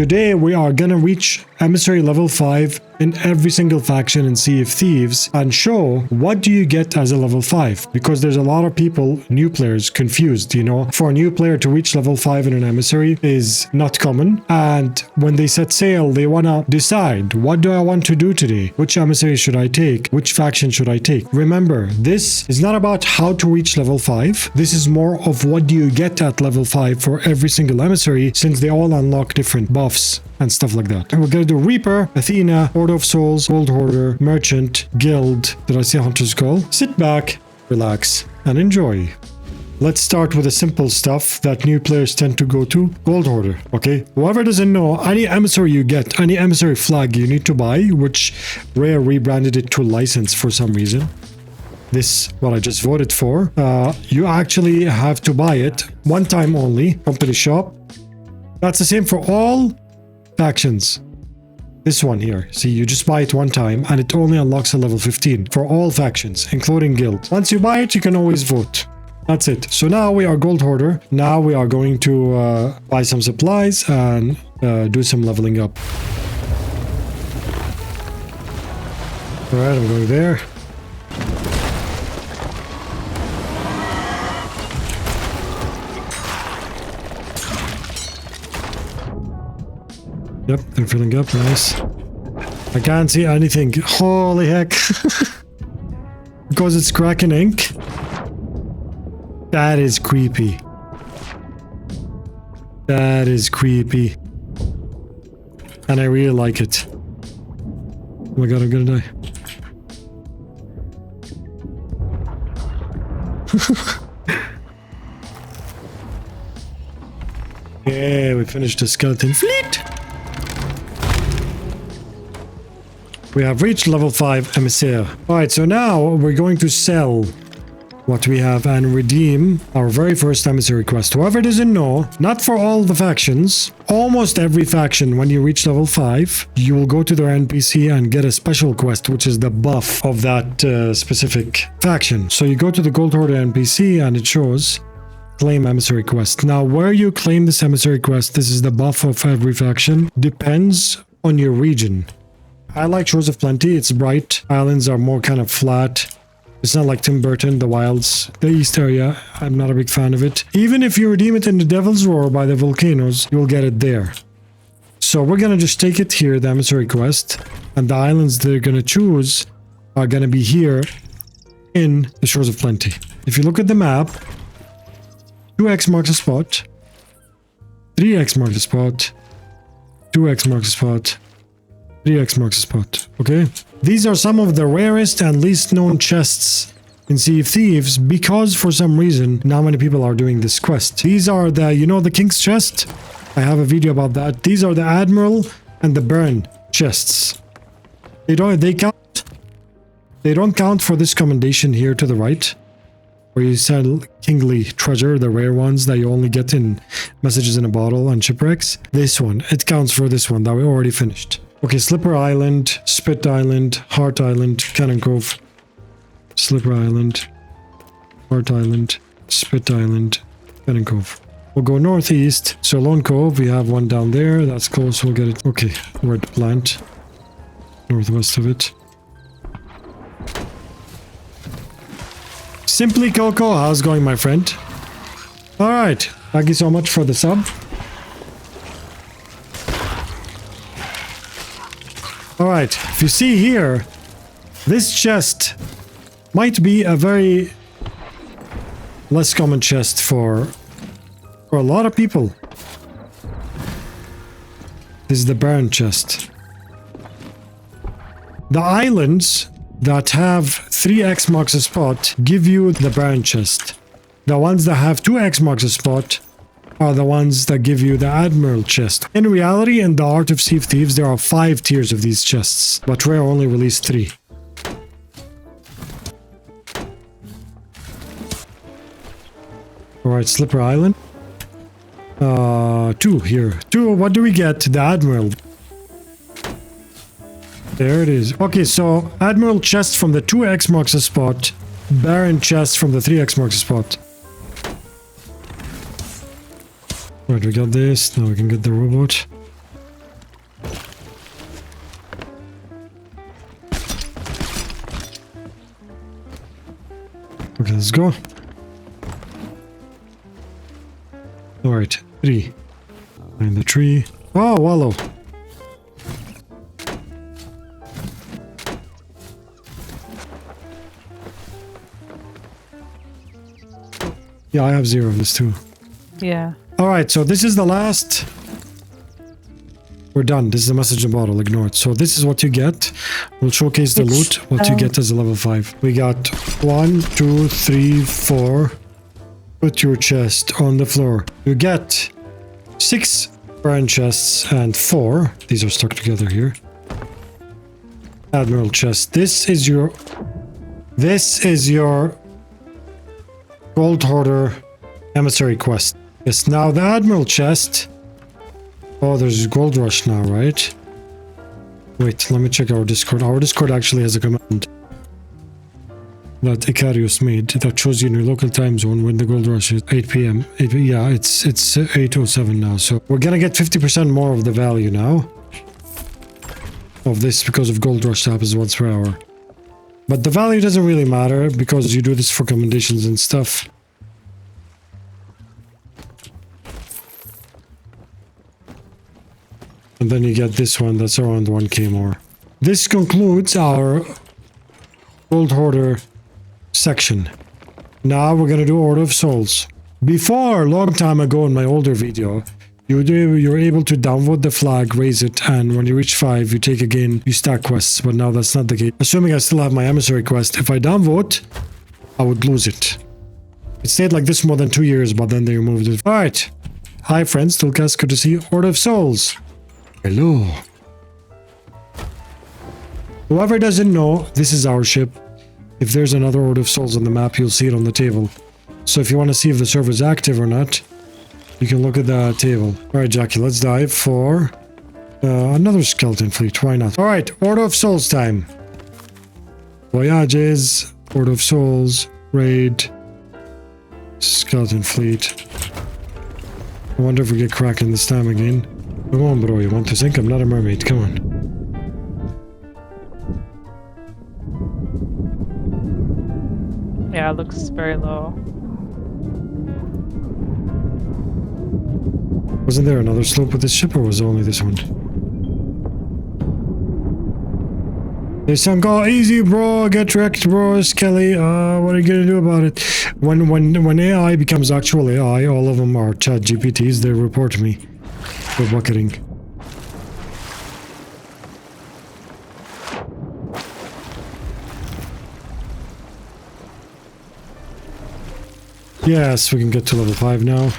Today we are gonna reach Emissary level 5 in every single faction in Sea of Thieves and show what do you get as a level 5, because there's a lot of people, new players, confused, you know. For a new player to reach level 5 in an emissary is not common, and when they set sail they wanna decide, what do I want to do today? Which emissary should I take? Which faction should I take? Remember, this is not about how to reach level 5, this is more of what do you get at level 5 for every single emissary, since they all unlock different buffs and stuff like that. And we're gonna do Reaper, Athena, Hoarder of Souls, Gold Hoarder, Merchant, Guild. Did I say Hunter's Call? Sit back, relax, and enjoy. Let's start with the simple stuff that new players tend to go to. Gold Hoarder, okay? Whoever doesn't know, any emissary you get, any emissary flag you need to buy, which Rare rebranded it to license for some reason. This, what I just voted for, you actually have to buy it one time only, company shop. That's the same for all factions. This one here, see, you just buy it one time and it only unlocks a level 15 for all factions, including guild. Once you buy it, you can always vote. That's it. So now we are Gold Hoarder. Now we are going to buy some supplies and do some leveling up. Alright, I'm going there. Yep, they're filling up, nice. I can't see anything. Holy heck. Because it's cracking ink. That is creepy. That is creepy. And I really like it. Oh my god, I'm gonna die. Yeah, we finished the skeleton fleet. We have reached level 5 Emissary. Alright, so now we're going to sell what we have and redeem our very first emissary quest. Whoever doesn't know, not for all the factions, almost every faction, when you reach level 5, you will go to their NPC and get a special quest, which is the buff of that specific faction. So you go to the Gold Hoarder NPC and it shows claim emissary quest. Now, where you claim this emissary quest, this is the buff of every faction, depends on your region. I like Shores of Plenty, it's bright. Islands are more kind of flat. It's not like Tim Burton, the wilds. The east area, I'm not a big fan of it. Even if you redeem it in the Devil's Roar by the volcanoes, you'll get it there. So we're gonna just take it here, the emissary quest, and the islands they're gonna choose are gonna be here in the Shores of Plenty. If you look at the map, 2x marks a spot, 3x marks a spot, 2x marks a spot, 3x marks a spot, okay? These are some of the rarest and least known chests in Sea of Thieves because for some reason not many people are doing this quest. These are the, you know, the King's chest? I have a video about that. These are the Admiral and the Burn chests. They don't count for this commendation here to the right, where you sell Kingly Treasure, the rare ones that you only get in Messages in a Bottle and Shipwrecks. This one, it counts for this one that we already finished. Okay, Slipper Island, Spit Island, Heart Island, Cannon Cove, Slipper Island, Heart Island, Spit Island, Cannon Cove. We'll go northeast, so Lone Cove, we have one down there, that's close, we'll get it. Okay, we're at the plant, northwest of it. Simply Coco, how's it going, my friend? Alright, thank you so much for the sub. Alright, if you see here, this chest might be a very less common chest for a lot of people. This is the Baron chest. The islands that have 3x marks a spot give you the Baron chest. The ones that have 2x marks a spot are the ones that give you the Admiral chest. In reality, in the Art of Sea of Thieves, there are 5 tiers of these chests, but Rare only released 3. Alright, Slipper Island. 2 here. 2, what do we get? The Admiral. There it is. Okay, so Admiral chest from the 2x marks a spot. Baron chest from the 3x marks a spot. Right, we got this. Now we can get the robot. Okay, let's go. Alright, 3. Find the tree. Oh, wallow. Yeah, I have 0 of this too. Yeah. Alright, so this is the last. We're done. This is the message in bottle. Ignore it. So this is what you get. We'll showcase the loot. What you get as a level 5. We got 1, 2, 3, 4. Put your chest on the floor. You get 6 iron chests and 4. These are stuck together here. Admiral chest. This is your Gold Hoarder Emissary quest. Yes, now the Admiral chest. Oh, there's Gold Rush now, right? Wait, let me check our Discord. Our Discord actually has a command that Icarius made that shows you in your local time zone when the Gold Rush is 8 p.m. Yeah, it's 8:07 now, so we're gonna get 50% more of the value now of this because of Gold Rush happens once per hour. But the value doesn't really matter because you do this for commendations and stuff. And then you get this one that's around 1k more. This concludes our Gold Hoarder section. Now we're gonna do Order of Souls. Before, a long time ago in my older video, you're able to downvote the flag, raise it, and when you reach 5, you take again, you stack quests, but now that's not the case. Assuming I still have my emissary quest, if I downvote, I would lose it. It stayed like this more than 2 years, but then they removed it. Alright. Hi friends, Tilkas, good to see you. Order of Souls. Hello. Whoever doesn't know, this is our ship. If there's another Order of Souls on the map, you'll see it on the table. So if you want to see if the server is active or not, you can look at the table. Alright, Jackie, let's dive for another skeleton fleet. Why not? Alright, Order of Souls time. Voyages, Order of Souls, Raid, Skeleton Fleet. I wonder if we get Kraken this time again. Come on, bro, you want to sink? I'm not a mermaid, come on. Yeah, it looks very low. Wasn't there another slope with this ship, or was it only this one? They sunk all easy, bro. Get wrecked, bro. Skelly. What are you gonna do about it? When AI becomes actual AI, all of them are chat GPTs. They report me for bucketing. Yes, we can get to level 5 now.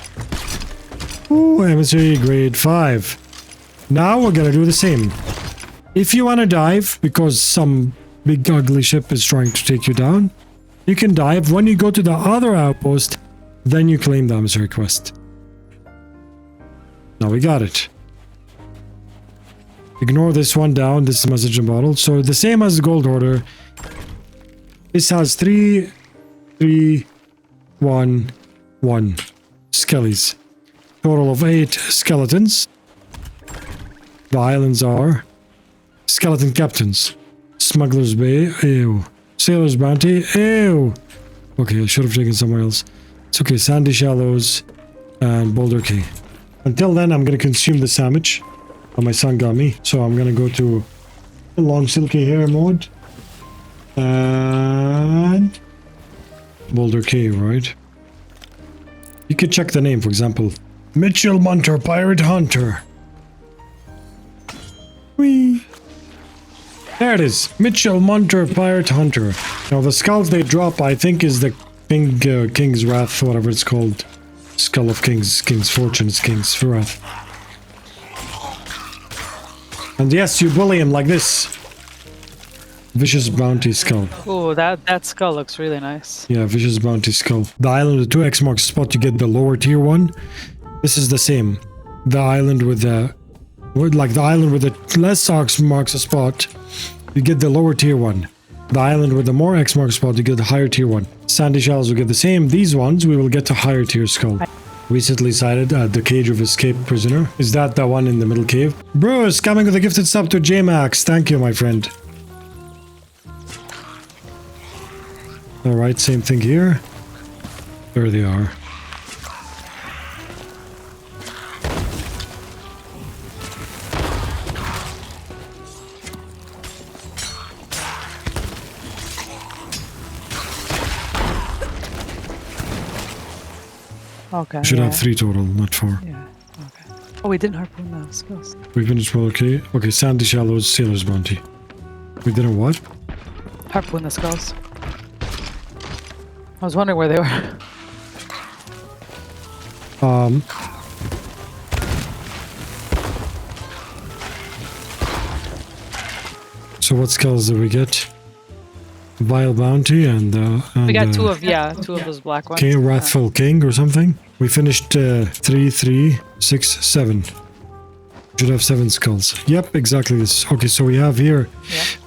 Ooh, emissary grade 5. Now we're gonna do the same. If you want to dive, because some big ugly ship is trying to take you down, you can dive. When you go to the other outpost, then you claim the emissary quest. Now we got it. Ignore this one down. This is message in bottle. So the same as the Gold Hoarder. This has 3, 3, 1, 1 skellies. Total of 8 skeletons. The islands are Skeleton Captains, Smuggler's Bay, ew. Sailor's Bounty, ew. Okay, I should have taken somewhere else. It's okay, Sandy Shallows and Boulder Cay. Until then, I'm gonna consume the sandwich. Oh, my son got me, so I'm gonna go to long silky hair mode. And Boulder Cay, right? You could check the name, for example. Mitchell Munter, Pirate Hunter. Whee! There it is. Mitchell Munter, Pirate Hunter. Now the skulls they drop, I think, is the King's Wrath, whatever it's called. Skull of Kings, King's Fortunes, King's Wrath. And yes, you bully him like this. Vicious Bounty Skull. Oh, that skull looks really nice. Yeah, Vicious Bounty Skull. The island with 2x marks the spot, you get the lower tier one. This is the same. The island with the... Like the island with the less X marks a spot, you get the lower tier one. The island with the more X marks a spot, you get the higher tier one. Sandy Shells will get the same. These ones, we will get to higher tier skull. recently sighted at the cage of escaped prisoner. Is that the one in the middle cave? Bruce, coming with a gifted sub to J-Max. Thank you, my friend. Alright, same thing here. There they are. Okay. We should have 3 total, not 4. Yeah. Okay. Oh, we didn't harpoon the skulls. We finished well, okay. Okay, Sandy Shallows, Sailor's Bounty. We didn't what? Harpoon the skulls. I was wondering where they were. So what skulls did we get? Vile Bounty and We got two of those black ones. King, Wrathful King or something. We finished 3, 3, 6, 7. Should have 7 skulls. Yep, exactly this. Okay, so we have here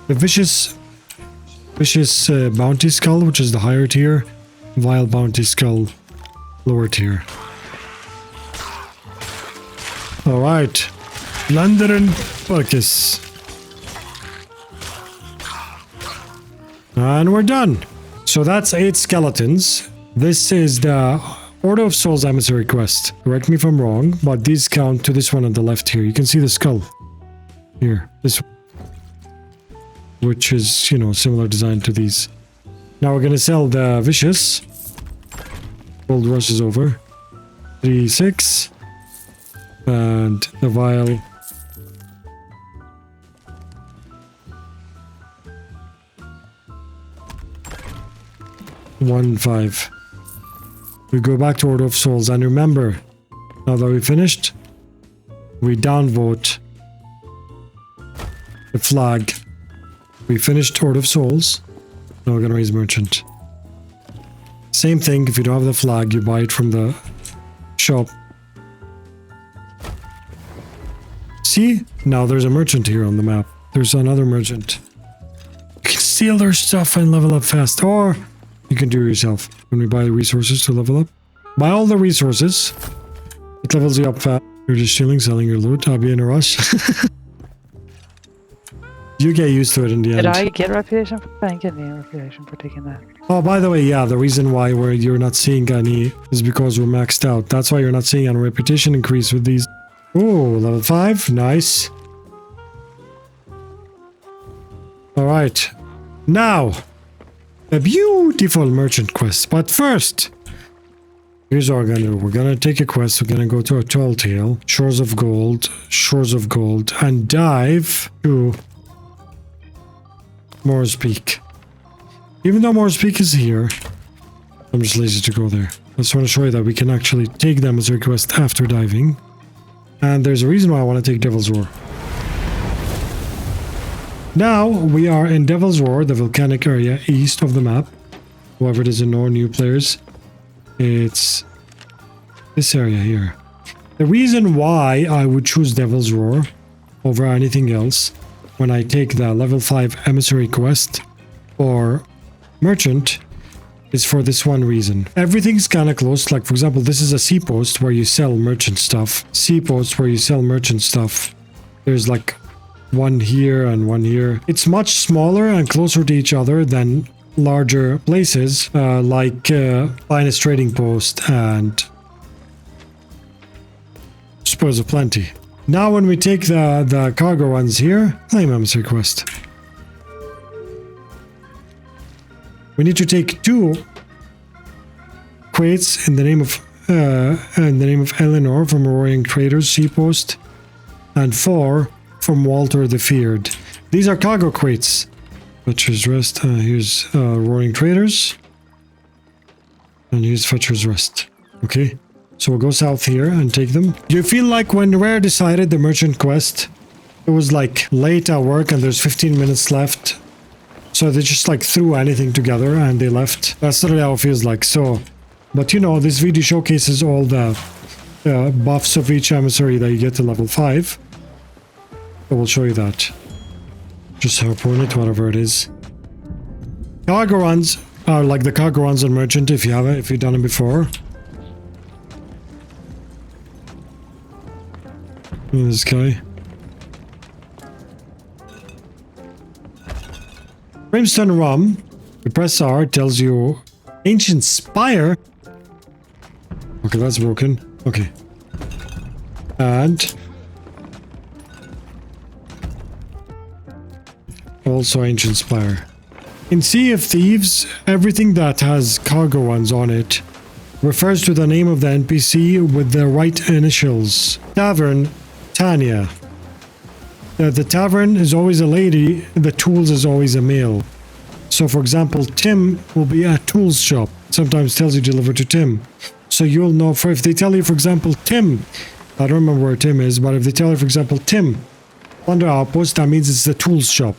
the vicious bounty skull, which is the higher tier. Vile bounty skull, lower tier. All right, Plundering Focus. And we're done. So that's 8 skeletons. This is the Order of Souls Emissary quest. Correct me if I'm wrong, but these count to this one on the left here. You can see the skull. Here. This, which is, you know, similar design to these. Now we're gonna sell the Vicious. Gold rush is over. 3, 6. And the Vile. One, 5. We go back to Order of Souls, and remember, now that we finished, we downvote the flag. We finished Order of Souls. Now we're gonna raise Merchant. Same thing, if you don't have the flag, you buy it from the shop. See? Now there's a merchant here on the map. There's another merchant. You can steal their stuff and level up fast, or you can do it yourself. When we buy resources to level up, buy all the resources. It levels you up fast. You're just chilling, selling your loot. I'll be in a rush. You get used to it in the end. Did I get reputation? I didn't get any reputation for taking that. Oh, by the way, yeah, the reason why you're not seeing any is because we're maxed out. That's why you're not seeing any reputation increase with these. Oh, level 5. Nice. All right. Now, a beautiful merchant quest. But first, here's what we're gonna do. We're gonna take a quest. We're gonna go to a Tall Tale, Shores of Gold, and dive to Moore's Peak. Even though Moore's Peak is here, I'm just lazy to go there. I just want to show you that we can actually take them as a request after diving. And there's a reason why I want to take Devil's Roar. Now we are in Devil's Roar, the volcanic area east of the map. Whoever doesn't know, new players, it's this area here. The reason why I would choose Devil's Roar over anything else when I take the level 5 emissary quest or merchant is for this one reason. Everything's kind of close. Like, for example, this is a sea post where you sell merchant stuff. Sea post where you sell merchant stuff. There's like one here and one here. It's much smaller and closer to each other than larger places like Finest Trading Post and Spoils of Plenty. Now when we take the cargo ones here, claim emissary quest. We need to take 2 crates in the name of Eleanor from Roaring Traders Sea Post, and 4 from Walter the Feared. These are cargo crates. Fetcher's Rest. Here's Roaring Traders, and here's Fetcher's Rest. Okay, so we'll go south here and take them. Do you feel like when Rare decided the merchant quest, it was like late at work and there's 15 minutes left? So they just like threw anything together and they left. That's literally how it feels like. So, but you know, this video showcases all the buffs of each emissary that you get to level 5. So we'll show you that. Just harpoon it, whatever it is. Cargo runs are like the cargo runs on merchant if you have it, if you've done it before. This guy. Brimstone Rum. You press R, it tells you Ancient Spire. Okay, that's broken. Okay. And also Ancient Spire. In Sea of Thieves, everything that has cargo ones on it refers to the name of the NPC with the right initials. Tavern, Tanya. The tavern is always a lady, the tools is always a male. So for example, Tim will be a tools shop. Sometimes tells you deliver to Tim. So you'll know if they tell you, for example, Tim, I don't remember where Tim is, but if they tell you, for example, Tim, Plunder Outpost, that means it's the tools shop.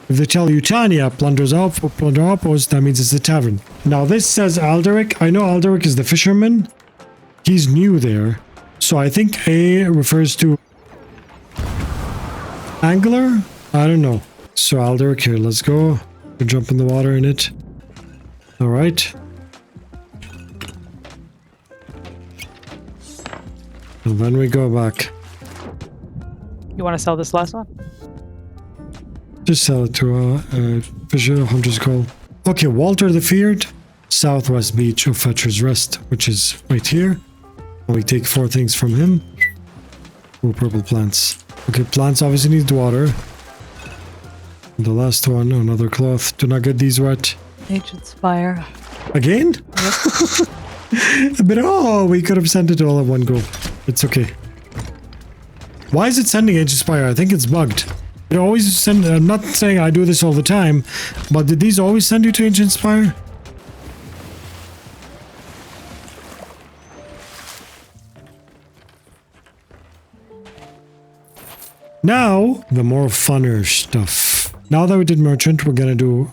If they tell you Tanya, Plunder Outpost, that means it's the tavern. Now this says Alderic. I know Alderic is the fisherman. He's new there. So I think A refers to angler? I don't know. So Alderic here, let's go. We'll jump in the water in it. Alright. And then we go back. You want to sell this last one? Just sell it to Fisher Hunter's Call. Okay, Walter the Feared, Southwest Beach of Fetcher's Rest, which is right here. And we take 4 things from him. Ooh, purple plants. Okay, plants obviously need water. And the last one, another cloth. Do not get these wet. Ancient Spire. Again? Yep. But oh, we could have sent it all at one go. It's okay. Why is it sending Ancient Spire? I think it's bugged. It always send. I'm not saying I do this all the time, but did these always send you to Ancient Spire? Now, the more funner stuff. Now that we did Merchant, we're gonna do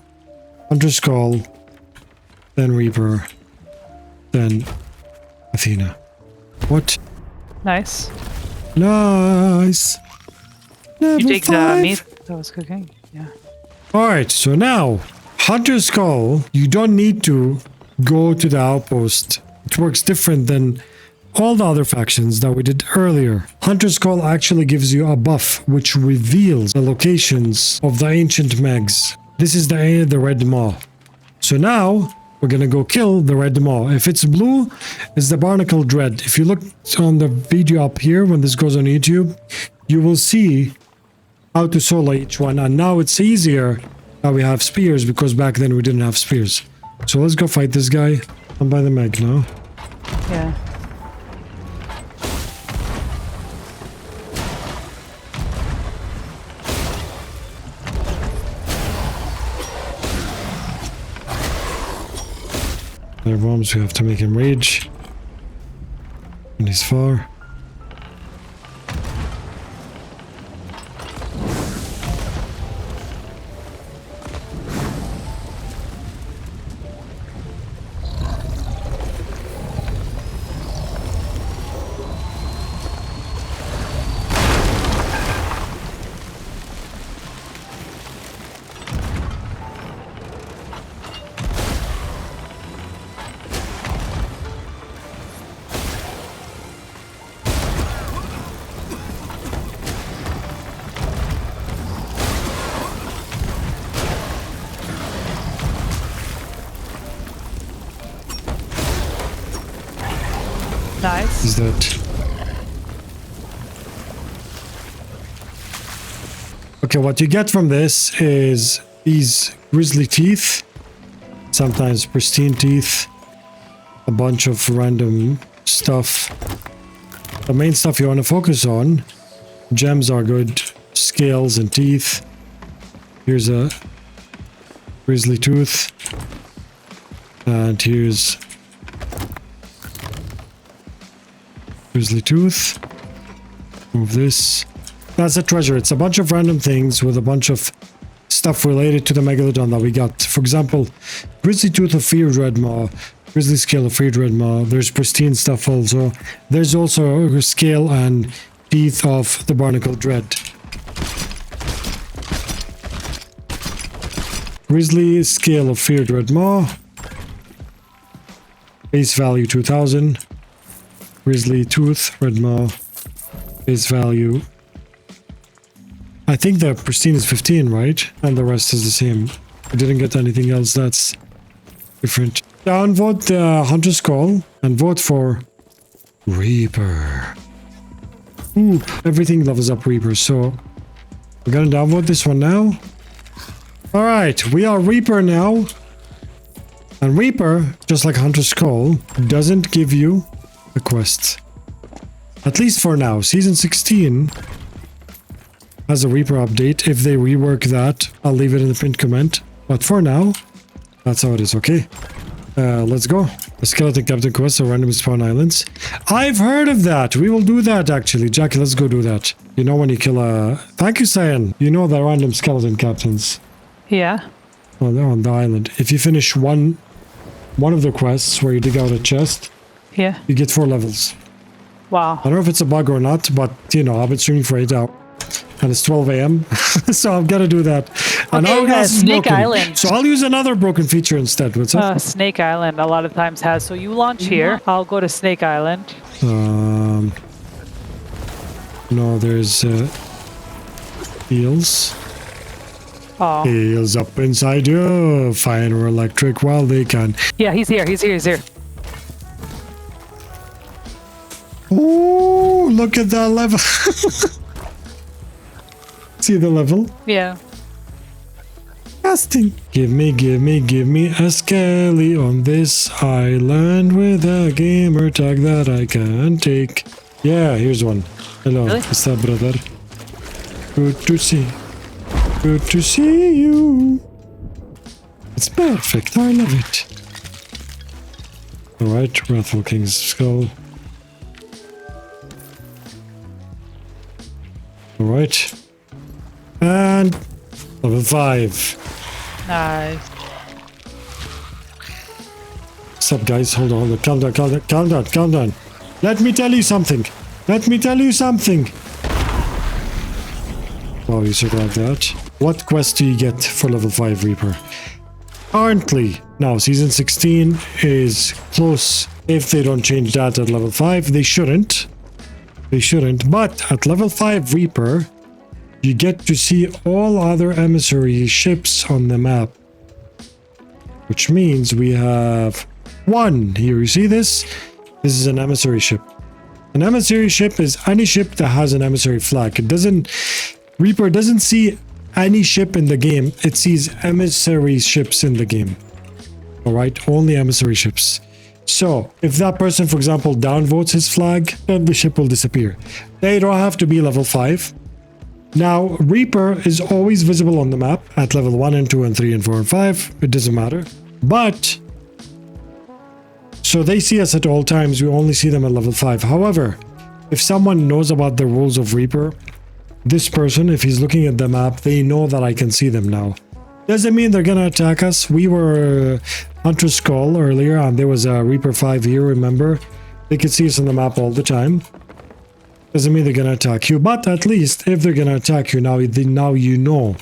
Hunter's Call, then Reaper, then Athena. What? Nice. Nice. You Level take the 5. meat that was cooking? Yeah. Alright, so now, Hunter's Call, you don't need to go to the outpost. It works different than all the other factions that we did earlier. Hunter's Call actually gives you a buff which reveals the locations of the ancient megs. This is the red maw. So now, we're gonna go kill the red maw. If it's blue, it's the barnacle dread. If you look on the video up here, when this goes on YouTube, you will see how to solo each one. And now it's easier that we have spears, because back then we didn't have spears. So let's go fight this guy. I'm by the meg now. Yeah. There are bombs, we have to make him rage. And he's far. Nice. Is that... Okay, what you get from this is these grizzly teeth, sometimes pristine teeth, a bunch of random stuff. The main stuff you want to focus on, gems are good, scales and teeth. Here's a grizzly tooth, and here's grizzly tooth. Move this. That's a treasure. It's a bunch of random things with a bunch of stuff related to the Megalodon that we got. For example, grizzly tooth of feared red maw, grizzly scale of feared red maw. There's pristine stuff also. There's also a scale and teeth of the barnacle dread. Grizzly scale of feared red maw. Base value 2000. Grizzly tooth red maw. Base value. I think the pristine is 15, right? And the rest is the same. I didn't get anything else that's different. Downvote the Hunter's Call and vote for Reaper. Ooh, everything levels up Reaper, so we're gonna downvote this one now. Alright, we are Reaper now. And Reaper, just like Hunter's Call, doesn't give you a quest. At least for now. Season 16 has a Reaper update. If they rework that, I'll leave it in the pinned comment. But for now, that's how it is, okay? Let's go. The Skeleton Captain quest or random spawn islands. I've heard of that. We will do that, actually. Jackie, let's go do that. You know when you kill a... Thank you, Cyan. You know the random skeleton captains. Yeah. Oh, they're on the island. If you finish one of the quests where you dig out a chest, Yeah. you get 4 levels. Wow. I don't know if it's a bug or not, but, you know, I've been streaming for 8 hours. And it's 12 a.m. so I've got to do that. And Okay, Hourglass is Snake broken. Island. So I'll use another broken feature instead. What's up? Snake Island a lot of times has. So you launch here. I'll go to Snake Island. No, there's eels. Oh. Eels up inside you. Fire electric while they can. Yeah, he's here. He's here. He's here. Ooh, look at that level. See the level? Yeah. Casting. Give me a skelly on this island with a gamer tag that I can take. Yeah, here's one. Hello, Really? what's up, brother? Good to see. Good to see you. It's perfect. I love it. Alright, Wrathful King's skull. Alright. And level 5. Nice. What's up, guys? Hold on. Calm down. Let me tell you something. Wow, you survived that. What quest do you get for level 5 Reaper? Currently, now season 16 is close. If they don't change that at level 5, they shouldn't. But at level 5 Reaper, you get to see all other emissary ships on the map. Which means we have 1 here. You see this? This is an emissary ship. An emissary ship is any ship that has an emissary flag. Reaper doesn't see any ship in the game. It sees emissary ships in the game. Alright? Only emissary ships. So, if that person, for example, downvotes his flag, then the ship will disappear. They don't have to be level 5. Now, Reaper is always visible on the map at level 1 and 2 and 3 and 4 and 5. It doesn't matter. But, so they see us at all times. We only see them at level 5. However, if someone knows about the rules of Reaper, this person, if he's looking at the map, they know that I can see them now. Doesn't mean they're gonna attack us. We were Hunter's Call earlier, and there was a Reaper 5 here, remember? They could see us on the map all the time. Doesn't mean they're gonna attack you, but at least if they're gonna attack you now, you know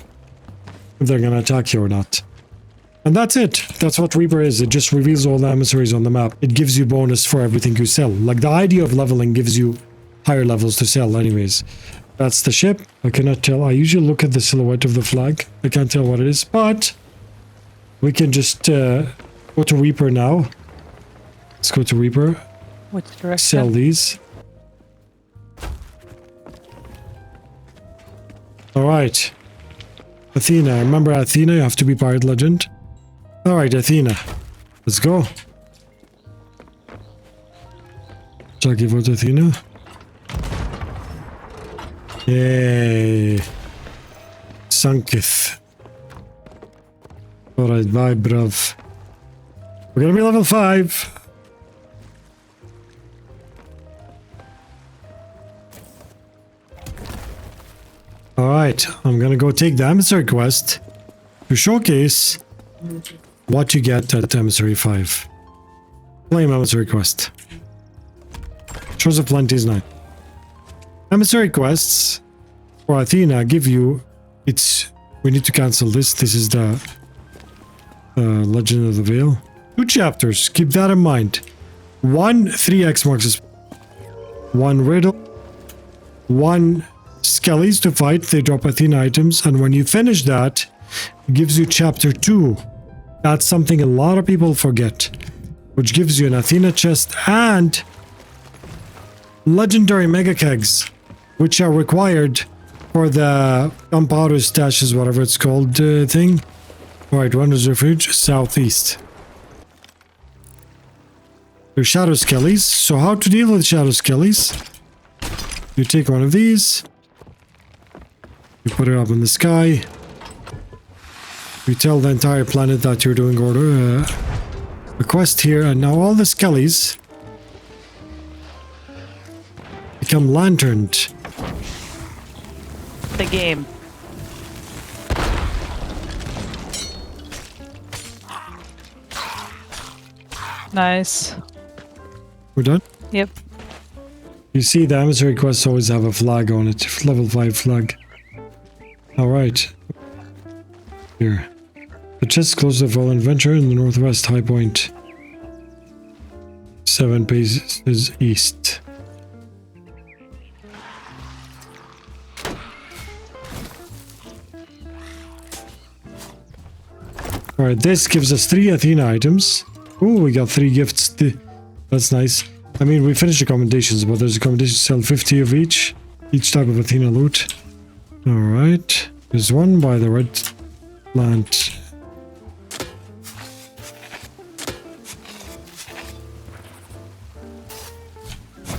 if they're gonna attack you or not. And that's it. That's what Reaper is. It just reveals all the emissaries on the map. It gives you bonus for everything you sell. Like the idea of leveling gives you higher levels to sell anyways. That's the ship. I cannot tell. I usually look at the silhouette of the flag. I can't tell what it is, but we can just go to Reaper now. Let's go to Reaper. Which direction? Sell these. Alright. Athena. Remember Athena? You have to be Pirate Legend. Alright, Athena. Let's go. Jackie, vote Athena. Yay. Sunketh. Alright, bye, bruv. We're gonna be level 5. Alright, I'm gonna go take the emissary quest to showcase what you get at emissary 5. Claim emissary quest. Shows of Plenty is 9. Emissary quests for Athena give you... We need to cancel this. This is the Legend of the Veil. 2 chapters. Keep that in mind. 1 3x marks. 1 riddle. 1 skellies to fight. They drop Athena items, and when you finish that, it gives you chapter 2. That's something a lot of people forget, which gives you an Athena chest and legendary mega kegs, which are required for the gunpowder stashes, whatever it's called, thing. Alright, Wonders Refuge, southeast. There's shadow skellies. So how to deal with shadow skellies? You take one of these. You put it up in the sky. You tell the entire planet that you're doing a quest here, and now all the skellies become lanterned. The game. Nice. We're done? Yep. You see, the emissary quests always have a flag on it. Level 5 flag. Alright. Here. The chest close to the fallen adventure in the northwest high point. 7 paces east. Alright, this gives us 3 Athena items. Ooh, we got 3 gifts. That's nice. I mean, we finished the commendations, but there's a commendation to sell 50 of each type of Athena loot. Alright. There's one by the red plant.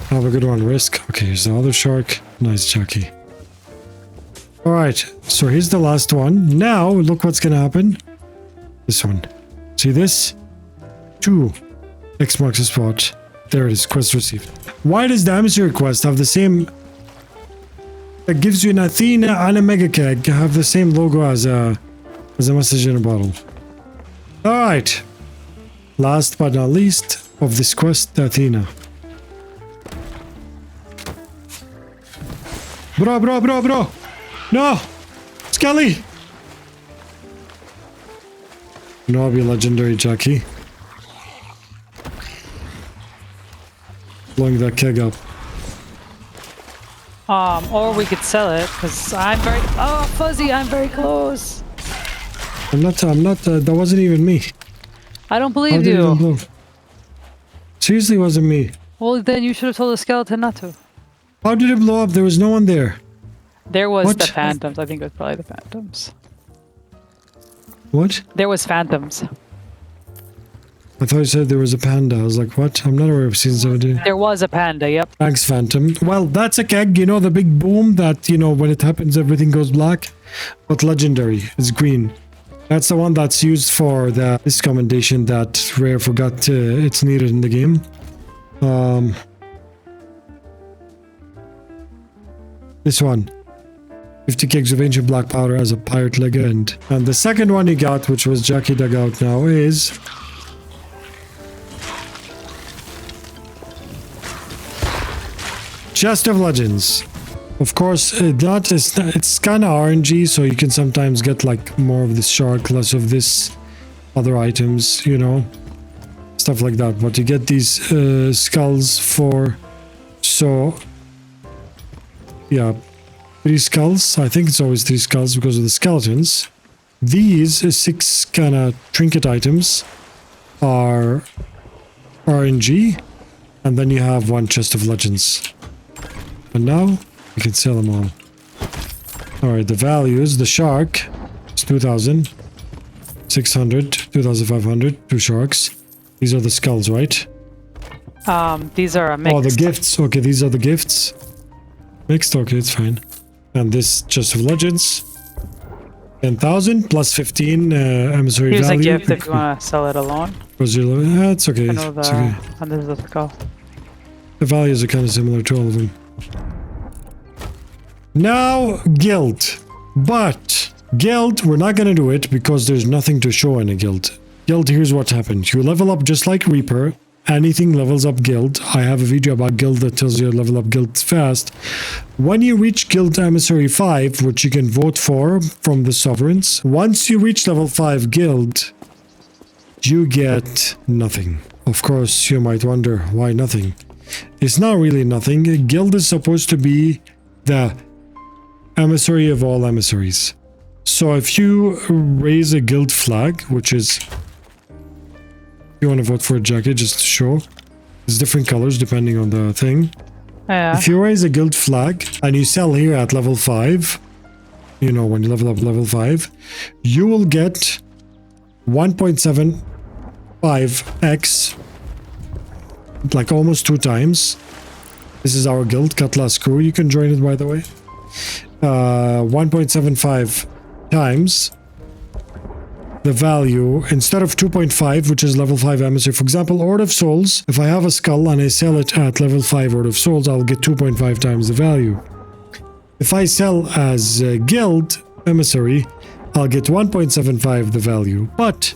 Have a good one, Risk. Okay, here's the other shark. Nice, Jackie. Alright, so here's the last one. Now, look what's gonna happen. This one. See this? 2. X marks the spot. There it is, quest received. Why does the emissary quest have the same... That gives you an Athena and a mega keg have the same logo as a message in a bottle. Alright. Last but not least of this quest, the Athena. Bro! No! Skelly! No, I'll be legendary, Jackie. Blowing that keg up. Or we could sell it, because I'm very... Oh, Fuzzy, I'm very close. I'm not, that wasn't even me. I don't How believe did it even blow? you. Seriously, wasn't me. Well, then you should have told the skeleton not to. How did it blow up? There was no one there. There was What? the phantoms. I think it was probably the phantoms. What? There was phantoms. I thought you said there was a panda. I was like, what? I'm not aware of season 17. There was a panda, yep. Thanks, Phantom. Well, that's a keg. You know, the big boom that, you know, when it happens, everything goes black. But legendary. It's green. That's the one that's used for this commendation that Rare forgot it's needed in the game. This one. 50 kegs of ancient black powder as a pirate legend. And the second one he got, which was Jackie dug out now, is... Chest of Legends. Of course, it's kind of RNG, so you can sometimes get like more of this shark, less of this other items, you know, stuff like that. But you get these skulls for, so yeah, 3 skulls. I think it's always 3 skulls because of the skeletons. These 6 kind of trinket items are RNG, and then you have 1 chest of legends. And now you can sell them all. Alright, the values, the shark is 2,000, 600, 2,500, 2 sharks. These are the skulls, right? These are a mix. Oh, the gifts. Okay, these are the gifts. Mixed, okay, it's fine. And this chest of legends. 10,000 plus 15 emissary Here's value. a gift if you want to sell it alone. Yeah, it's okay. I know It's okay. and this is what it's called. The values are kind of similar to all of them. Now, guild. But guild, we're not going to do it because there's nothing to show in a guild. Guild, here's what happens. You level up just like Reaper. Anything levels up guild. I have a video about guild that tells you to level up guild fast. When you reach guild emissary 5, which you can vote for from the sovereigns, once you reach level 5 guild, you get nothing. Of course, you might wonder why nothing. It's not really nothing. A guild is supposed to be the emissary of all emissaries. So if you raise a guild flag, which is, if you want to vote for a jacket just to show, there's different colors depending on the thing. Yeah. If you raise a guild flag and you sell here at level 5, you know, when you level up level 5, you will get 1.75x, like almost 2 times. This is our guild, Cutlass Crew. You can join it, by the way. 1.75 times the value instead of 2.5, which is level 5 emissary. For example, Hoard of Souls, if I have a skull and I sell it at level 5 Hoard of Souls, I'll get 2.5 times the value. If I sell as a guild emissary, I'll get 1.75 the value. But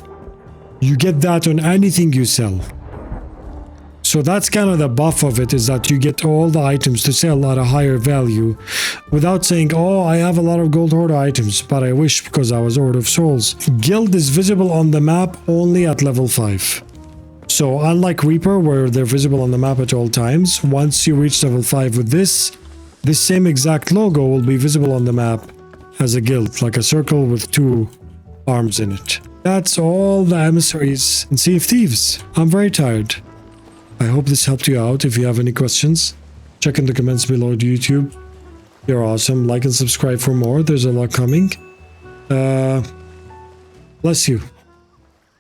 you get that on anything you sell. So that's kind of the buff of it, is that you get all the items to sell at a higher value without saying, oh, I have a lot of gold hoarder items, but I wish because I was Hoard of Souls. Guild is visible on the map only at level 5. So unlike Reaper, where they're visible on the map at all times, once you reach level 5 with this same exact logo will be visible on the map as a guild, like a circle with 2 arms in it. That's all the emissaries in Sea of Thieves. I'm very tired. I hope this helped you out. If you have any questions, check in the comments below to YouTube. You're awesome. Like and subscribe for more. There's a lot coming. Bless you.